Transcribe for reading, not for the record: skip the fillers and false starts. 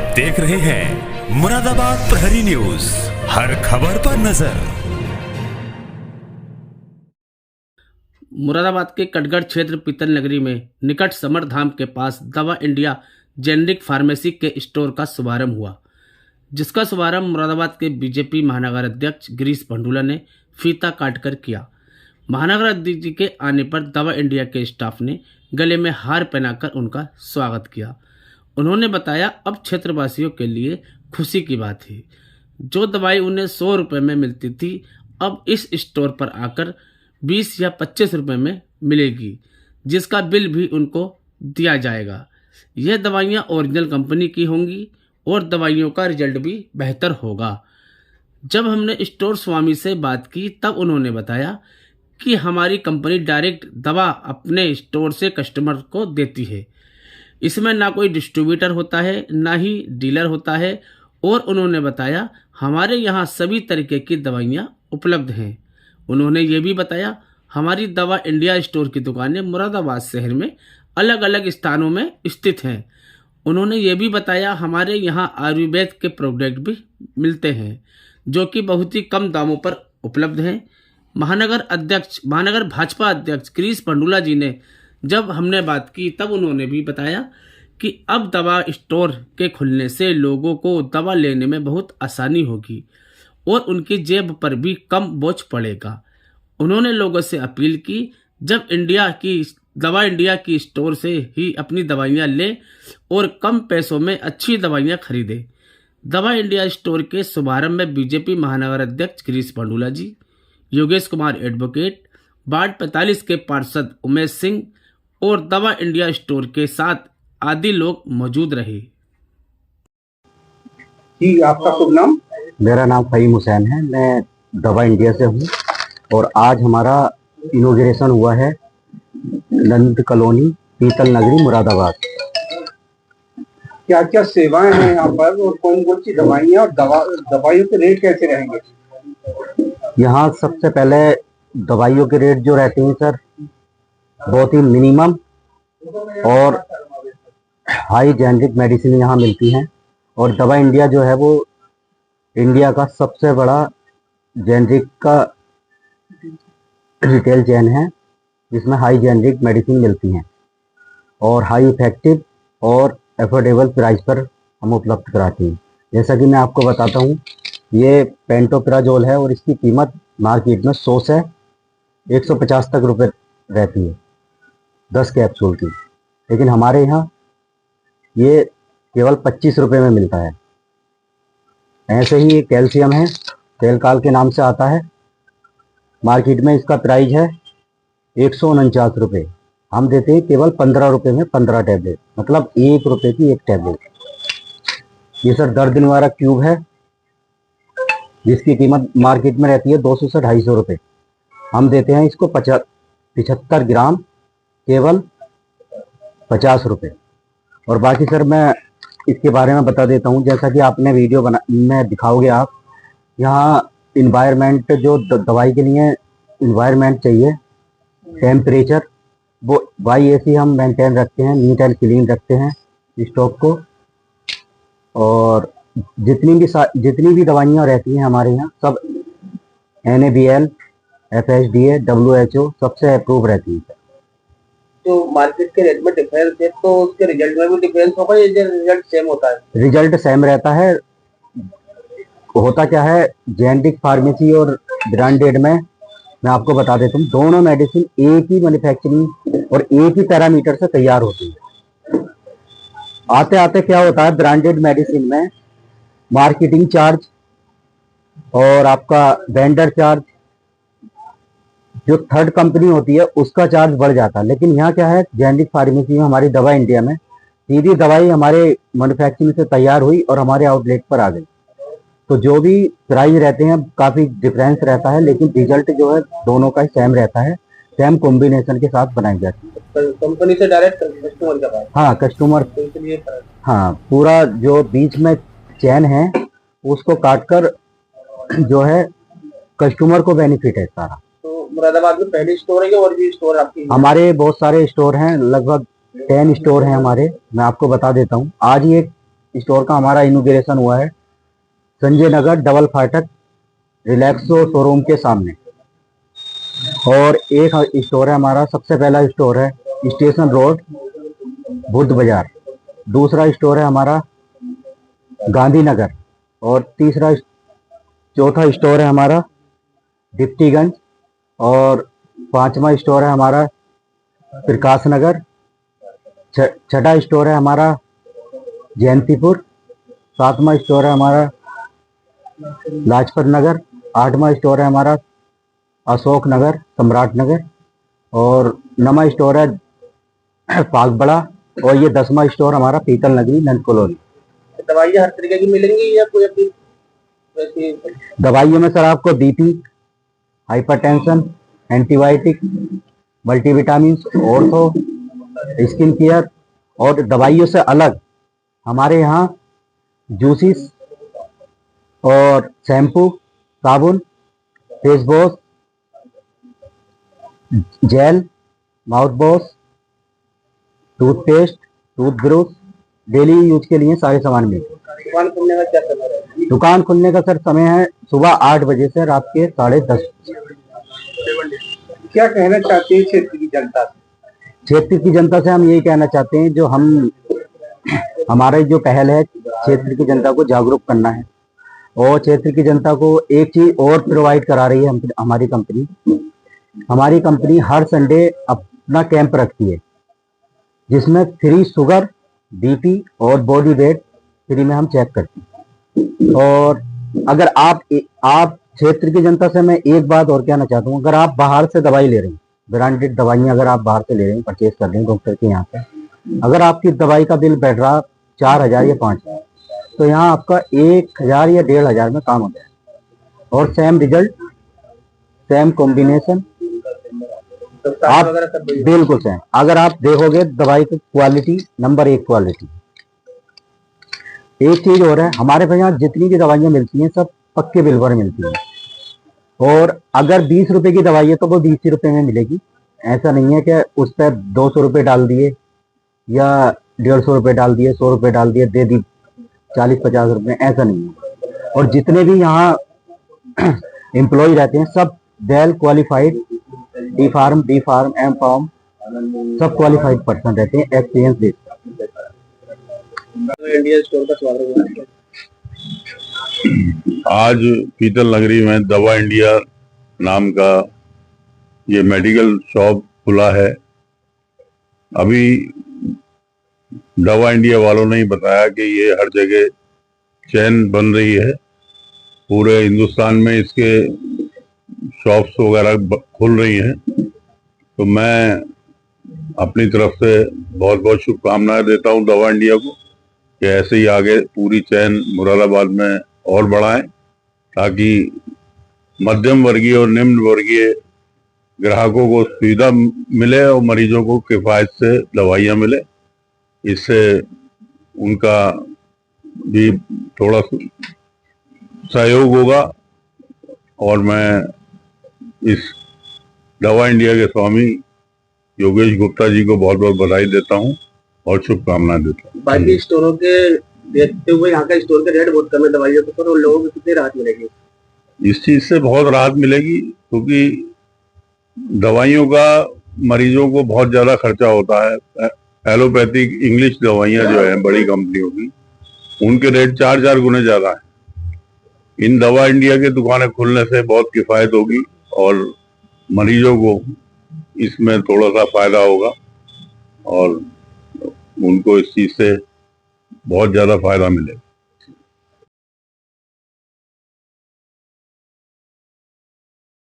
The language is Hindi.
देख रहे हैं मुरादाबाद प्रहरी न्यूज, हर खबर पर नजर। मुरादाबाद के कटगढ़ क्षेत्र पीतल नगरी में निकट समर धाम के पास दवा इंडिया जेनरिक फार्मेसी के स्टोर का शुभारंभ हुआ, जिसका शुभारंभ मुरादाबाद के बीजेपी महानगर अध्यक्ष गिरीश पंडुला ने फीता काटकर किया। महानगर अध्यक्ष जी के आने पर दवा इंडिया के स्टाफ ने गले में हार पहनाकर उनका स्वागत किया। उन्होंने बताया अब क्षेत्रवासियों के लिए खुशी की बात है, जो दवाई उन्हें 100 रुपये में मिलती थी अब इस स्टोर पर आकर 20 या 25 रुपये में मिलेगी, जिसका बिल भी उनको दिया जाएगा। यह दवाइयाँ ओरिजिनल कंपनी की होंगी और दवाइयों का रिजल्ट भी बेहतर होगा। जब हमने स्टोर स्वामी से बात की तब उन्होंने बताया कि हमारी कंपनी डायरेक्ट दवा अपने स्टोर से कस्टमर को देती है। इसमें ना कोई डिस्ट्रीब्यूटर होता है ना ही डीलर होता है, और उन्होंने बताया हमारे यहाँ सभी तरीके की दवाइयाँ उपलब्ध हैं। उन्होंने ये भी बताया हमारी दवा इंडिया स्टोर की दुकानें मुरादाबाद शहर में अलग अलग स्थानों में स्थित हैं। उन्होंने ये भी बताया हमारे यहाँ आयुर्वेद के प्रोडक्ट भी मिलते हैं, जो कि बहुत ही कम दामों पर उपलब्ध हैं। महानगर भाजपा अध्यक्ष गिरीश पंडुला जी ने जब हमने बात की तब उन्होंने भी बताया कि अब दवा स्टोर के खुलने से लोगों को दवा लेने में बहुत आसानी होगी और उनकी जेब पर भी कम बोझ पड़ेगा। उन्होंने लोगों से अपील की जब दवा इंडिया की स्टोर से ही अपनी दवाइयाँ लें और कम पैसों में अच्छी दवाइयाँ खरीदें। दवा इंडिया स्टोर के शुभारंभ में बीजेपी महानगर अध्यक्ष गिरीश पंडुला जी, योगेश कुमार एडवोकेट, वार्ड 45 के पार्षद उमेश सिंह और दवा इंडिया स्टोर के साथ आदि लोग मौजूद रहे। जी, आपका शुभ नाम? मेरा नाम फ़हीम हुसैन है, मैं दवा इंडिया से हूँ और आज हमारा इनॉग्रेशन हुआ है नंद कॉलोनी पीतल नगरी मुरादाबाद। क्या क्या सेवाएं हैं यहाँ पर और कौन कौन सी दवाइयाँ और दवाइयों के रेट कैसे रहेंगे? यहाँ सबसे पहले दवाइयों के रेट जो रहते हैं सर, बहुत ही मिनिमम और हाई जेनरिक मेडिसिन यहाँ मिलती हैं। और दवा इंडिया जो है वो इंडिया का सबसे बड़ा जेनरिक का रिटेल चेन है, जिसमें हाई जेनरिक मेडिसिन मिलती हैं और हाई इफेक्टिव और एफोर्डेबल प्राइस पर हम उपलब्ध कराते हैं। जैसा कि मैं आपको बताता हूँ, ये पेंटोप्राजोल है और इसकी कीमत मार्केट में 100 से 150 तक रुपये रहती है 10 कैप्सूल की, लेकिन हमारे यहाँ ये केवल 25 रुपये में मिलता है। ऐसे ही ये कैल्शियम है, कैलकाल के नाम से आता है, मार्केट में इसका प्राइस है 149 रुपये। हम देते हैं केवल 15 रुपये में 15 टैबलेट, मतलब 1 रुपये की एक टैबलेट। ये सर दर्द निवारक क्यूब है, जिसकी कीमत मार्केट में रहती है 200 से 250 रुपये। हम देते हैं इसको 75 ग्राम केवल 50 रुपये। और बाकी सर मैं इसके बारे में बता देता हूँ, जैसा कि आपने वीडियो में दिखाओगे आप, यहाँ इन्वायरमेंट जो दवाई के लिए इन्वायरमेंट चाहिए, टेम्परेचर वो वाई AC हम मेंटेन रखते हैं, नीट एंड क्लीन रखते हैं स्टॉक को। और जितनी भी दवाइयाँ रहती हैं हमारे यहाँ सब NABL, FSDA, WHO सबसे अप्रूव रहती है। तो मार्केट के रेट में डिफरेंस है, तो उसके रिजल्ट में भी डिफरेंस होगा या रिजल्ट सेम होता है? रिजल्ट सेम रहता है। होता क्या है, जेनरिक फार्मेसी और ब्रांडेड में मैं आपको बता देता हूँ, दोनों मेडिसिन एक ही मैन्युफैक्चरिंग और एक ही पैरामीटर से तैयार होती है। आते आते क्या होता है, ब्रांडेड मेडिसिन में मार्केटिंग चार्ज और आपका वेंडर चार्ज, जो थर्ड कंपनी होती है उसका चार्ज बढ़ जाता है। लेकिन यहाँ क्या है, जेनरिक फार्मेसी में हमारी दवा इंडिया में सीधी दवाई हमारे मैन्युफैक्चरिंग से तैयार हुई और हमारे आउटलेट पर आ गई, तो जो भी प्राइस रहते हैं काफ़ी डिफरेंस रहता है, लेकिन रिजल्ट जो है दोनों का ही सेम रहता है, सेम कॉम्बिनेशन के साथ बनाई जाती है कंपनी से डायरेक्ट कस्टमर के पास। हाँ, कस्टमर, हाँ, पूरा जो बीच में चैन है उसको काटकर जो है कस्टमर को बेनिफिट है सारा। तो मुरादाबाद में पहली स्टोर है और भी स्टोर आपकी? हमारे बहुत सारे स्टोर हैं, लगभग 10 स्टोर हैं हमारे। मैं आपको बता देता हूँ, आज ही एक स्टोर का हमारा इनॉग्रेशन हुआ है संजय नगर डबल फाटक रिलैक्सो शोरूम के सामने। और एक स्टोर है हमारा, सबसे पहला स्टोर है स्टेशन रोड बुद्ध बाजार। दूसरा स्टोर है हमारा गांधीनगर। और चौथा स्टोर है हमारा डिप्टीगंज। और पांचवा स्टोर है हमारा प्रकाश नगर। छठा स्टोर है हमारा जयंतीपुर। सातवां स्टोर है हमारा लाजपत नगर। आठवां स्टोर है हमारा अशोक नगर सम्राट नगर। और 9वां स्टोर है पागबड़ा। और ये 10वां स्टोर हमारा पीतल नगरी नंद कॉलोनी। दवाइयाँ हर तरीके की मिलेंगी या कोई अपनी वैसी? दवाइयों में सर आपको BP, hypertension, antibiotic, multivitamin, ortho, skin care. और दवाइयों से अलग हमारे यहाँ जूसिस और शैम्पू, साबुन, face wash, gel, mouthwash, toothpaste, toothbrush, daily use के लिए सारे सामान मिलते हैं। दुकान खुलने का क्या समय है? दुकान खुलने का सर समय है सुबह 8 बजे से रात के 10:30 बजे। क्या कहना चाहते हैं क्षेत्र की जनता से? क्षेत्र की जनता से हम यही कहना चाहते हैं, जो हमारा जो पहल है क्षेत्र की जनता को जागरूक करना है। और क्षेत्र की जनता को एक चीज और प्रोवाइड करा रही है हमारी कंपनी हर संडे अपना कैंप रखती है, जिसमें फ्री शुगर, बीपी और बॉडी वेट फ्री में हम चेक करते हैं। और अगर आप क्षेत्र की जनता से मैं एक बात और कहना चाहता हूँ, अगर आप बाहर से दवाई ले रहे हैं, ब्रांडेड दवाइयाँ अगर आप बाहर से ले रहे हैं, परचेज कर रहे हैं डॉक्टर के यहाँ से, अगर आपकी दवाई का बिल बैठ रहा 4,000 या 5,000, तो यहाँ आपका 1,000 या 1,500 में काम हो जाएगा। और सेम रिजल्ट, सेम कॉम्बिनेशन, आप बिल्कुल सेम। अगर आप देखोगे दवाई की क्वालिटी नंबर 1 क्वालिटी। एक चीज और है, हमारे पास यहाँ जितनी भी दवाइयाँ मिलती हैं सब पक्के बिल पर मिलती हैं। और अगर 20 रुपए की दवाई है तो वो 20 ही रुपए में मिलेगी। ऐसा नहीं है कि उस पर 200 रुपए डाल दिए या 150 रुपए डाल दिए, 100 रुपए डाल दिए, दे दी 40-50 रुपए, ऐसा नहीं है। और जितने भी यहाँ एम्प्लॉय रहते हैं सब well qualified, D pharm, M pharm, सब क्वालिफाइड पर्सन रहते हैं, एक्सपीरियंस देते हैं। इंडिया स्टोर का स्वागत है। आज पीतल नगरी में दवा इंडिया नाम का ये मेडिकल शॉप खुला है। अभी दवा इंडिया वालों ने ही बताया कि ये हर जगह चेन बन रही है, पूरे हिंदुस्तान में इसके शॉप्स वगैरह खुल रही हैं। तो मैं अपनी तरफ से बहुत बहुत शुभकामनाएं देता हूं दवा इंडिया को कि ऐसे ही आगे पूरी चेन मुरादाबाद में और बढ़ाएं, ताकि मध्यम वर्गीय और निम्न वर्गीय ग्राहकों को सुविधा मिले और मरीजों को किफायत से दवाइयाँ मिले। इससे उनका भी थोड़ा सहयोग होगा। और मैं इस दवा इंडिया के स्वामी योगेश गुप्ता जी को बहुत बहुत बधाई देता हूँ और शुभकामनाएं देता हूँ। बाकी स्टोरों के देखते हुए यहाँ का स्टोर के रेट बहुत कम है दवाइयों के, तो लोगों को कितनी राहत मिलेगी? इस चीज से बहुत राहत मिलेगी, क्योंकि दवाइयों का मरीजों को बहुत ज्यादा खर्चा होता है। एलोपैथिक इंग्लिश दवाइयाँ जो है बड़ी कंपनियों की, उनके रेट 4 गुने ज्यादा है। इन दवा इंडिया के दुकानें खुलने से बहुत किफायत होगी और मरीजों को इसमें थोड़ा सा फायदा होगा और उनको इस चीज से बहुत ज्यादा फायदा मिलेगा।